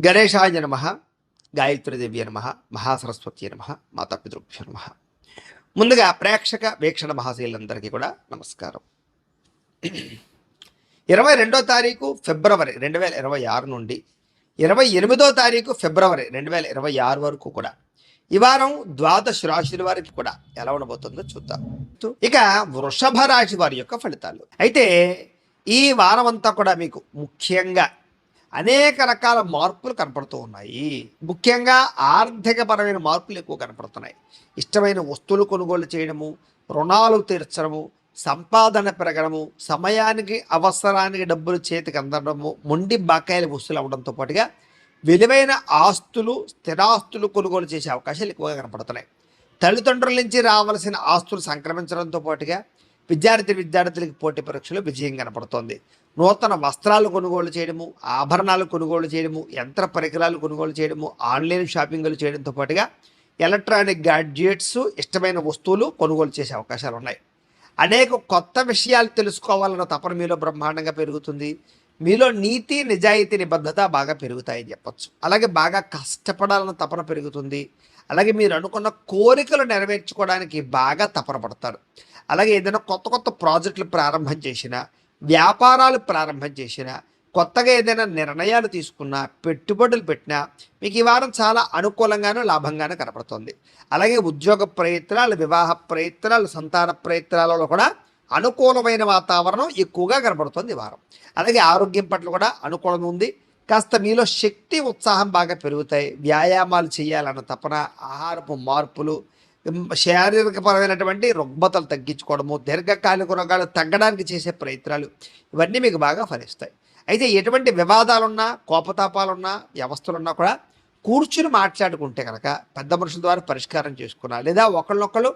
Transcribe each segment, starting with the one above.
గణేశాయ నమ, గాయత్రీదేవి నమ, మహాసరస్వతి నమ, మాతాపితృభ్యో నమ. ముందుగా ప్రేక్షక వీక్షణ మహాశీలందరికీ కూడా నమస్కారం. 22వ తారీఖు ఫిబ్రవరి 2026 నుండి 28వ తారీఖు ఫిబ్రవరి 2026 వరకు కూడా ఈ వారం ద్వాదశ రాశుల వారికి కూడా ఎలా ఉండబోతుందో చూద్దాం. ఇక వృషభ రాశి వారి యొక్క ఫలితాలు అయితే ఈ వారం అంతా కూడా మీకు ముఖ్యంగా అనేక రకాల మార్పులు కనపడుతూ ఉన్నాయి. ముఖ్యంగా ఆర్థికపరమైన మార్పులు ఎక్కువ కనపడుతున్నాయి. ఇష్టమైన వస్తువులు కొనుగోలు చేయడము, రుణాలు తీర్చడము, సంపాదన పెరగడము, సమయానికి అవసరానికి డబ్బులు చేతికి అందడము, మొండి బకాయిల వస్తువులు అవ్వడంతో పాటుగా విలువైన ఆస్తులు, స్థిరాస్తులు కొనుగోలు చేసే అవకాశాలు ఎక్కువగా కనపడుతున్నాయి. తల్లిదండ్రుల నుంచి రావాల్సిన ఆస్తులు సంక్రమించడంతో పాటుగా విద్యార్థులకి పోటీ పరీక్షలు విజయం కనపడుతోంది. నూతన వస్త్రాలు కొనుగోలు చేయడము, ఆభరణాలు కొనుగోలు చేయడము, యంత్ర పరికరాలు కొనుగోలు చేయడము, ఆన్లైన్ షాపింగ్లు చేయడంతో పాటుగా ఎలక్ట్రానిక్ గ్యాడ్జెట్స్, ఇష్టమైన వస్తువులు కొనుగోలు చేసే అవకాశాలు ఉన్నాయి. అనేక కొత్త విషయాలు తెలుసుకోవాలన్న తపన మీలో బ్రహ్మాండంగా పెరుగుతుంది. మీలో నీతి, నిజాయితీ, నిబద్ధత బాగా పెరుగుతాయని చెప్పచ్చు. అలాగే బాగా కష్టపడాలన్న తపన పెరుగుతుంది. అలాగే మీరు అనుకున్న కోరికలు నెరవేర్చుకోవడానికి బాగా తపన పడతారు. అలాగే ఏదైనా కొత్త కొత్త ప్రాజెక్టులు ప్రారంభం చేసినా, వ్యాపారాలు ప్రారంభం చేసినా, కొత్తగా ఏదైనా నిర్ణయాలు తీసుకున్నా, పెట్టుబడులు పెట్టినా మీకు ఈ వారం చాలా అనుకూలంగానూ లాభంగానూ కనపడుతుంది. అలాగే ఉద్యోగ ప్రయత్నాలు, వివాహ ప్రయత్నాలు, సంతాన ప్రయత్నాలలో కూడా అనుకూలమైన వాతావరణం ఎక్కువగా కనపడుతుంది ఈ వారం. అలాగే ఆరోగ్యం పట్ల కూడా అనుకూలంగా ఉంది. కాస్త మీలో శక్తి, ఉత్సాహం బాగా పెరుగుతాయి. వ్యాయామాలు చేయాలన్న తపన, ఆహారపు మార్పులు, శారీరకపరమైనటువంటి రుగ్మతలు తగ్గించుకోవడము, దీర్ఘకాలిక రోగాలు తగ్గడానికి చేసే ప్రయత్నాలు ఇవన్నీ మీకు బాగా ఫలిస్తాయి. అయితే ఎటువంటి వివాదాలున్నా, కోపతాపాలున్నా, వ్యవస్థలున్నా కూడా కూర్చుని మాట్లాడుకుంటే కనుక పెద్ద మనుషుల ద్వారా పరిష్కారం చేసుకున్నా, లేదా ఒకళ్ళొకళ్ళు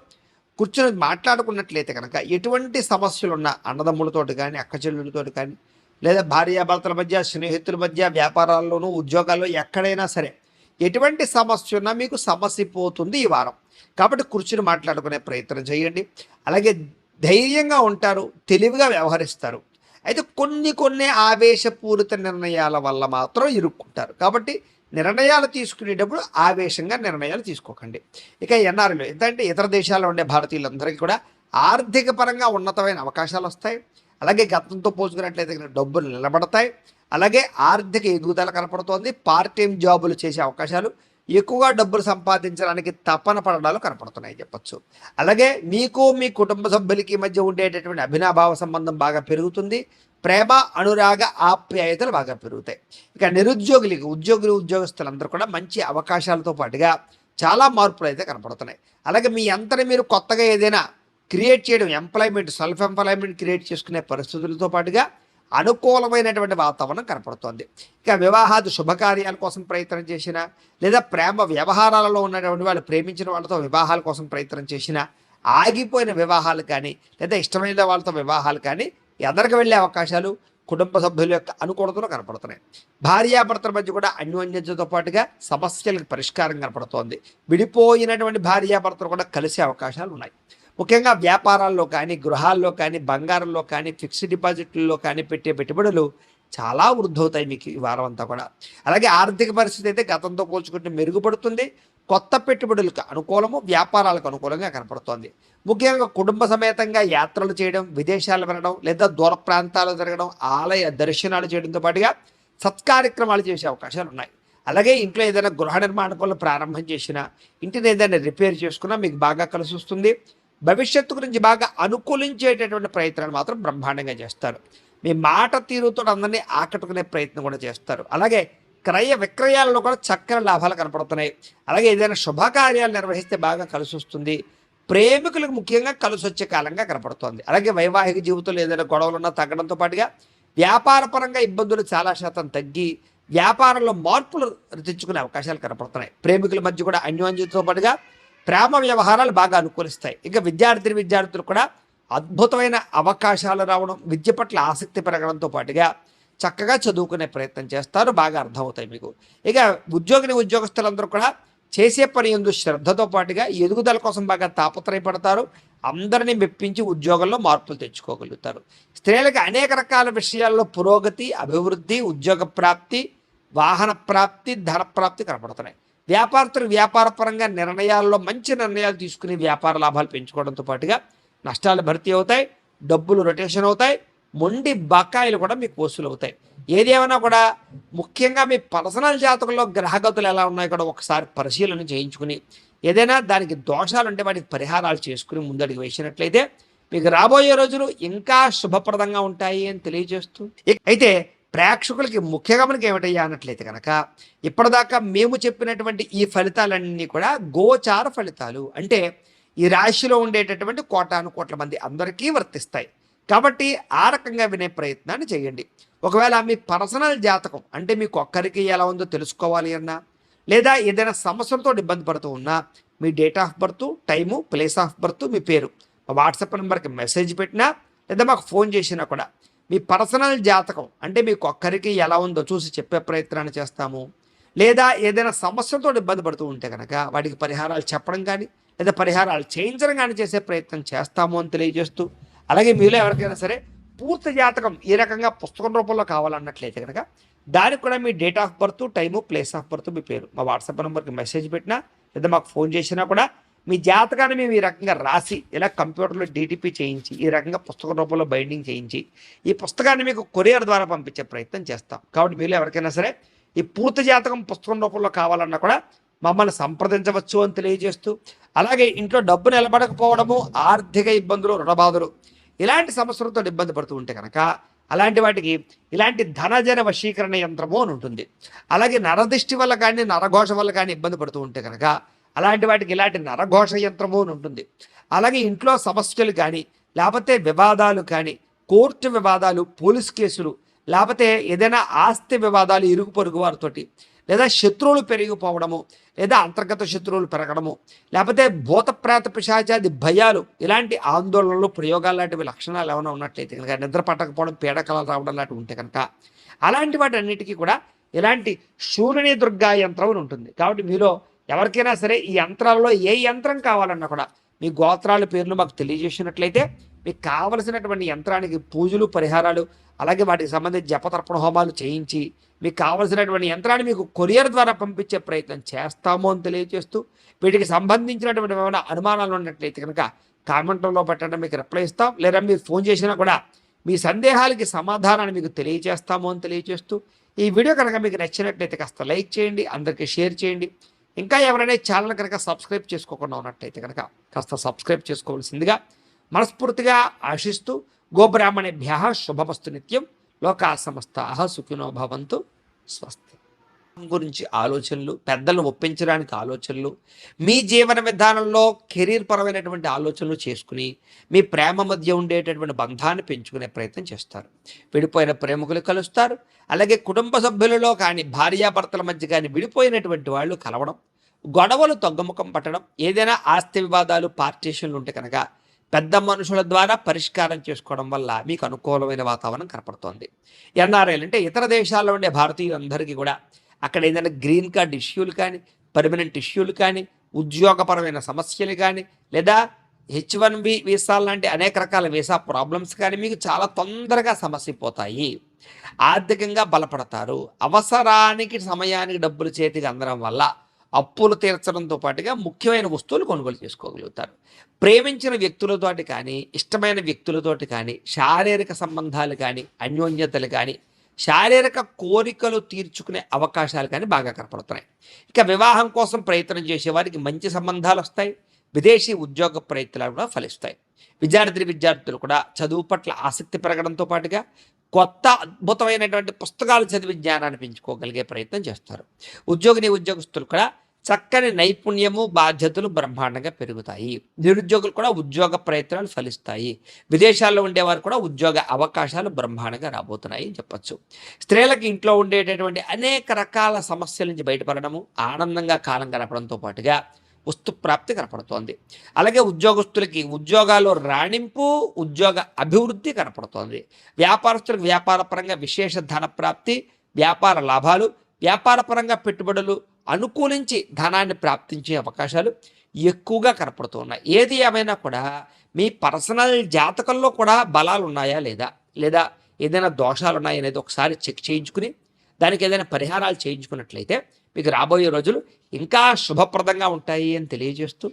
కూర్చుని మాట్లాడుకున్నట్లయితే కనుక ఎటువంటి సమస్యలున్నా అన్నదమ్ములతోటి కానీ, అక్కచెల్లెలతోటి కానీ, లేదా భార్యాభర్తల మధ్య, స్నేహితుల మధ్య, వ్యాపారాల్లోనూ, ఉద్యోగాల్లో ఎక్కడైనా సరే ఎటువంటి సమస్య ఉన్నా మీకు సమస్య పోతుంది ఈ వారం. కాబట్టి కూర్చుని మాట్లాడుకునే ప్రయత్నం చేయండి. అలాగే ధైర్యంగా ఉంటారు, తెలివిగా వ్యవహరిస్తారు. అయితే కొన్ని ఆవేశపూరిత నిర్ణయాల వల్ల మాత్రం ఇరుక్కుంటారు. కాబట్టి నిర్ణయాలు తీసుకునేటప్పుడు ఆవేశంగా నిర్ణయాలు తీసుకోకండి. ఇక ఎన్ఆర్ఐలు ఎందుకంటే ఇతర దేశాల్లో ఉండే భారతీయులందరికీ కూడా ఆర్థిక పరంగా ఉన్నతమైన అవకాశాలు వస్తాయి. అలాగే గతంతో పోల్చుకున్నట్లయితే డబ్బులు నిలబడతాయి. అలాగే ఆర్థిక ఎదుగుదల కనపడుతోంది. పార్ట్ టైం జాబులు చేసే అవకాశాలు, ఎక్కువగా డబ్బులు సంపాదించడానికి తపన పడడాలు కనపడుతున్నాయి చెప్పచ్చు. అలాగే మీకు మీ కుటుంబ సభ్యులకి మధ్య ఉండేటటువంటి అభినాభావ సంబంధం బాగా పెరుగుతుంది. ప్రేమ, అనురాగ, ఆప్యాయతలు బాగా పెరుగుతాయి. ఇక ఉద్యోగస్తులందరూ కూడా మంచి అవకాశాలతో పాటుగా చాలా మార్పులు అయితే కనపడుతున్నాయి. అలాగే మీ అంతని మీరు కొత్తగా ఏదైనా క్రియేట్ చేయడం, సెల్ఫ్ ఎంప్లాయ్మెంట్ క్రియేట్ చేసుకునే పరిస్థితులతో పాటుగా అనుకూలమైనటువంటి వాతావరణం కనపడుతోంది. ఇక వివాహాది శుభకార్యాల కోసం ప్రయత్నం చేసినా, లేదా ప్రేమ వ్యవహారాలలో ఉన్నటువంటి వాళ్ళు ప్రేమించిన వాళ్ళతో వివాహాల కోసం ప్రయత్నం చేసినా, ఆగిపోయిన వివాహాలు కానీ, లేదా ఇష్టమైన వాళ్ళతో వివాహాలు కానీ ఎదరికి వెళ్ళే అవకాశాలు, కుటుంబ సభ్యుల యొక్క అనుకూలతలు కనపడుతున్నాయి. భార్యాభర్తల మధ్య కూడా అన్యోన్యతతో పాటుగా సమస్యలకు పరిష్కారం కనపడుతోంది. విడిపోయినటువంటి భార్యాభర్తలు కూడా కలిసే అవకాశాలు ఉన్నాయి. ముఖ్యంగా వ్యాపారాల్లో కానీ, గృహాల్లో కానీ, బంగారంలో కానీ, ఫిక్స్డ్ డిపాజిట్లలో కానీ పెట్టే పెట్టుబడులు చాలా వృద్ధవుతాయి మీకు ఈ వారం అంతా కూడా. అలాగే ఆర్థిక పరిస్థితి అయితే గతంతో పోల్చుకుంటే మెరుగుపడుతుంది. కొత్త పెట్టుబడులకు అనుకూలము, వ్యాపారాలకు అనుకూలంగా కనపడుతోంది. ముఖ్యంగా కుటుంబ సమేతంగా యాత్రలు చేయడం, విదేశాలు వెళ్ళడం, లేదా దూర ప్రాంతాలు తిరగడం, ఆలయ దర్శనాలు చేయడంతో పాటుగా సత్కార్యక్రమాలు చేసే అవకాశాలు ఉన్నాయి. అలాగే ఇంట్లో ఏదైనా గృహ నిర్మాణ పనులు ప్రారంభం చేసినా, ఇంటిని ఏదైనా రిపేర్ చేసుకున్నా మీకు బాగా కలిసి వస్తుంది. భవిష్యత్తు గురించి బాగా అనుకూలించేటటువంటి ప్రయత్నాలు మాత్రం బ్రహ్మాండంగా చేస్తారు. మీ మాట తీరుతో అందరినీ ఆకట్టుకునే ప్రయత్నం కూడా చేస్తారు. అలాగే క్రయ విక్రయాలలో కూడా చక్కని లాభాలు కనపడుతున్నాయి. అలాగే ఏదైనా శుభకార్యాలు నిర్వహిస్తే బాగా కలిసి వస్తుంది. ప్రేమికులకు ముఖ్యంగా కలిసి వచ్చే కాలంగా కనపడుతోంది. అలాగే వైవాహిక జీవితంలో ఏదైనా గొడవలున్నా తగ్గడంతో పాటుగా వ్యాపారపరంగా ఇబ్బందులు చాలా శాతం తగ్గి వ్యాపారంలో మార్పులు తెచ్చుకునే అవకాశాలు కనపడుతున్నాయి. ప్రేమికుల మధ్య కూడా అన్యోన్యతతో పాటుగా ప్రేమ వ్యవహారాలు బాగా అనుకూలిస్తాయి. ఇక విద్యార్థులు కూడా అద్భుతమైన అవకాశాలు రావడం, విద్య పట్ల ఆసక్తి పెరగడంతో పాటుగా చక్కగా చదువుకునే ప్రయత్నం చేస్తారు. బాగా అర్థమవుతాయి మీకు. ఇక ఉద్యోగస్తులందరూ కూడా చేసే పని యందు శ్రద్ధతో పాటుగా ఎదుగుదల కోసం బాగా తాపత్రయపడతారు. అందరినీ మెప్పించి ఉద్యోగంలో మార్పులు తెచ్చుకోగలుగుతారు. స్త్రీలకు అనేక రకాల విషయాల్లో పురోగతి, అభివృద్ధి, ఉద్యోగ ప్రాప్తి, వాహన ప్రాప్తి, ధన ప్రాప్తి కనపడుతున్నాయి. వ్యాపారస్తులు వ్యాపారపరంగా నిర్ణయాల్లో మంచి నిర్ణయాలు తీసుకుని వ్యాపార లాభాలు పెంచుకోవడంతో పాటుగా నష్టాలు భర్తీ అవుతాయి, డబ్బులు రొటేషన్ అవుతాయి, మొండి బకాయిలు కూడా మీకు వసూలు అవుతాయి. ఏది ఏమైనా కూడా ముఖ్యంగా మీ పర్సనల్ జాతకంలో గ్రహగతులు ఎలా ఉన్నాయో కూడా ఒకసారి పరిశీలన చేయించుకుని ఏదైనా దానికి దోషాలు ఉంటే వాటికి పరిహారాలు చేసుకుని ముందడుగు వేసినట్లయితే మీకు రాబోయే రోజులు ఇంకా శుభప్రదంగా ఉంటాయి అని తెలియజేస్తూ, అయితే ప్రేక్షకులకి ముఖ్యంగా మనకి ఏమిటయ్యా అన్నట్లయితే కనుక ఇప్పటిదాకా మేము చెప్పినటువంటి ఈ ఫలితాలన్నీ కూడా గోచార ఫలితాలు, అంటే ఈ రాశిలో ఉండేటటువంటి కోటాను కోట్ల మంది అందరికీ వర్తిస్తాయి. కాబట్టి ఆ రకంగా వినే ప్రయత్నాన్ని చేయండి. ఒకవేళ మీ పర్సనల్ జాతకం అంటే మీకు ఒక్కరికి ఎలా ఉందో తెలుసుకోవాలి అన్నా, లేదా ఏదైనా సమస్యలతో ఇబ్బంది పడుతూ ఉన్నా మీ date of birth, time, place of birth, మీ పేరు మా వాట్సాప్ నెంబర్కి మెసేజ్ పెట్టినా లేదా మాకు ఫోన్ చేసినా కూడా మీ పర్సనల్ జాతకం అంటే మీకు ఒక్కరికి ఎలా ఉందో చూసి చెప్పే ప్రయత్నాన్ని చేస్తాము. లేదా ఏదైనా సమస్యలతో ఇబ్బంది పడుతూ ఉంటే కనుక వాటికి పరిహారాలు చెప్పడం కానీ లేదా పరిహారాలు చేయించడం కానీ చేసే ప్రయత్నం చేస్తాము అని తెలియజేస్తూ, అలాగే మీలో ఎవరికైనా సరే పూర్తి జాతకం ఈ రకంగా పుస్తకం రూపంలో కావాలన్నట్లయితే కనుక దానికి కూడా మీ date of birth, time, place of birth, మీ పేరు మా వాట్సాప్ నెంబర్కి మెసేజ్ పెట్టినా లేదా మాకు ఫోన్ చేసినా కూడా మీ జాతకాన్ని మేము ఈ రకంగా రాసి ఇలా కంప్యూటర్లో డీటీపీ చేయించి ఈ రకంగా పుస్తక రూపంలో బైండింగ్ చేయించి ఈ పుస్తకాన్ని మీకు కొరియర్ ద్వారా పంపించే ప్రయత్నం చేస్తాం. కాబట్టి మీరు ఎవరికైనా సరే ఈ పూర్తి జాతకం పుస్తకం రూపంలో కావాలన్నా కూడా మమ్మల్ని సంప్రదించవచ్చు అని తెలియజేస్తూ, అలాగే ఇంట్లో డబ్బు నిలబడకపోవడము, ఆర్థిక ఇబ్బందులు, రుణబాధలు ఇలాంటి సమస్యలతో ఇబ్బంది పడుతూ ఉంటే కనుక అలాంటి వాటికి ఇలాంటి ధనజన వశీకరణ యంత్రము అని ఉంటుంది. అలాగే నరదిష్టి వల్ల కానీ నరఘోష వల్ల కానీ ఇబ్బంది పడుతూ ఉంటే కనుక అలాంటి వాటికి ఇలాంటి నరఘోష యంత్రము అని ఉంటుంది. అలాగే ఇంట్లో సమస్యలు కానీ లేకపోతే వివాదాలు కానీ, కోర్టు వివాదాలు, పోలీస్ కేసులు, లేకపోతే ఏదైనా ఆస్తి వివాదాలు ఇరుగు పొరుగు వారితోటి, లేదా శత్రువులు పెరిగిపోవడము, లేదా అంతర్గత శత్రువులు పెరగడము, లేకపోతే భూత ప్రేత పిశాచాది భయాలు, ఇలాంటి ఆందోళనలు, ప్రయోగాలు లాంటివి లక్షణాలు ఏమైనా ఉన్నట్లయితే కనుక, నిద్ర పట్టకపోవడం, పీడకలాలు రావడం లాంటివి ఉంటే కనుక అలాంటి వాటి అన్నిటికీ కూడా ఇలాంటి శూలిని దుర్గా యంత్రం అని ఉంటుంది. కాబట్టి మీలో ఎవరికైనా సరే ఈ యంత్రాలలో ఏ యంత్రం కావాలన్నా కూడా మీ గోత్రాల పేర్లు మాకు తెలియజేసినట్లయితే మీకు కావలసినటువంటి యంత్రానికి పూజలు, పరిహారాలు, అలాగే వాటికి సంబంధించి జపతర్పణ హోమాలు చేయించి మీకు కావలసినటువంటి యంత్రాన్ని మీకు కొరియర్ ద్వారా పంపించే ప్రయత్నం చేస్తాము అని తెలియజేస్తూ, వీటికి సంబంధించినటువంటి ఏమైనా అనుమానాలు ఉన్నట్లయితే కనుక కామెంట్లో పెట్టడం మీకు రిప్లై ఇస్తాం, లేదా మీరు ఫోన్ చేసినా కూడా మీ సందేహాలకి సమాధానాన్ని మీకు తెలియజేస్తాము అని తెలియజేస్తూ, ఈ వీడియో కనుక మీకు నచ్చినట్లయితే కాస్త లైక్ చేయండి, అందరికీ షేర్ చేయండి. ఇంకా ఎవరైనా ఛానల్ కనుక సబ్స్క్రైబ్ చేసుకోకుండా ఉన్నట్లయితే కనుక కాస్త సబ్స్క్రైబ్ చేసుకోవాల్సిందిగా మనస్ఫూర్తిగా ఆశిస్తూ, గోబ్రాహ్మణేభ్యః శుభమస్తు నిత్యం, లోకా సమస్తాః సుఖినో భవంతు, స్వస్తి. గురించి ఆలోచనలు, పెద్దలను ఒప్పించడానికి ఆలోచనలు, మీ జీవన విధానంలో కెరీర్ పరమైనటువంటి ఆలోచనలు చేసుకుని మీ ప్రేమ మధ్య ఉండేటటువంటి బంధాన్ని పెంచుకునే ప్రయత్నం చేస్తారు. విడిపోయిన ప్రేమికులు కలుస్తారు. అలాగే కుటుంబ సభ్యులలో కానీ, భార్యాభర్తల మధ్య కానీ విడిపోయినటువంటి వాళ్ళు కలవడం, గొడవలు తగ్గుముఖం పట్టడం, ఏదైనా ఆస్తి వివాదాలు, పార్టీషన్లు ఉంటే కనుక పెద్ద మనుషుల ద్వారా పరిష్కారం చేసుకోవడం వల్ల మీకు అనుకూలమైన వాతావరణం కనపడుతోంది. ఎన్ఆర్ఐలు అంటే ఇతర దేశాల్లో ఉండే భారతీయులందరికీ కూడా అక్కడ ఏదైనా గ్రీన్ కార్డ్ ఇష్యూలు కానీ, పర్మనెంట్ ఇష్యూలు కానీ, ఉద్యోగపరమైన సమస్యలు కానీ, లేదా H1B వీసాలు లాంటి అనేక రకాల వీసా ప్రాబ్లమ్స్ కానీ మీకు చాలా తొందరగా సమస్యపోతాయి. ఆర్థికంగా బలపడతారు. అవసరానికి సమయానికి డబ్బులు చేతికి అందడం వల్ల అప్పులు తీర్చడంతో పాటుగా ముఖ్యమైన వస్తువులు కొనుగోలు చేసుకోగలుగుతారు. ప్రేమించిన వ్యక్తులతోటి కానీ, ఇష్టమైన వ్యక్తులతోటి కానీ, శారీరక సంబంధాలు కానీ, అన్యోన్యతలు కానీ, శారీరక కోరికలు తీర్చుకునే అవకాశాలు కానీ బాగా కనపడుతున్నాయి. ఇక వివాహం కోసం ప్రయత్నం చేసేవారికి మంచి సంబంధాలు వస్తాయి. విదేశీ ఉద్యోగ ప్రయత్నాలు కూడా ఫలిస్తాయి. విద్యార్థులు కూడా చదువు పట్ల ఆసక్తి పెరగడంతో పాటుగా కొత్త అద్భుతమైనటువంటి పుస్తకాలు చదివి జ్ఞానాన్ని పెంచుకోగలిగే ప్రయత్నం చేస్తారు. ఉద్యోగస్తులు కూడా చక్కని నైపుణ్యము, బాధ్యతలు బ్రహ్మాండంగా పెరుగుతాయి. నిరుద్యోగులు కూడా ఉద్యోగ ప్రయత్నాలు ఫలిస్తాయి. విదేశాల్లో ఉండేవారు కూడా ఉద్యోగ అవకాశాలు బ్రహ్మాండంగా రాబోతున్నాయి అని చెప్పచ్చు. స్త్రీలకు ఇంట్లో ఉండేటటువంటి అనేక రకాల సమస్యల నుంచి బయటపడడము, ఆనందంగా కాలం గడపడంతో పాటుగా వస్తు ప్రాప్తి కనపడుతోంది. అలాగే ఉద్యోగస్తులకి ఉద్యోగాల్లో రాణింపు, ఉద్యోగ అభివృద్ధి కనపడుతోంది. వ్యాపారస్తులకు వ్యాపారపరంగా విశేష ధన ప్రాప్తి, వ్యాపార లాభాలు, వ్యాపారపరంగా పెట్టుబడులు అనుకూలించి ధనాన్ని ప్రాప్తించే అవకాశాలు ఎక్కువగా కనపడుతున్నాయి. ఏది ఏమైనా కూడా మీ పర్సనల్ జాతకంలో కూడా బలాలు ఉన్నాయా లేదా, లేదా ఏదైనా దోషాలు ఉన్నాయా అనేది ఒకసారి చెక్ చేయించుకుని దానికి ఏదైనా పరిహారాలు చేయించుకున్నట్లయితే మీకు రాబోయే రోజులు ఇంకా శుభప్రదంగా ఉంటాయి అని తెలియజేస్తూ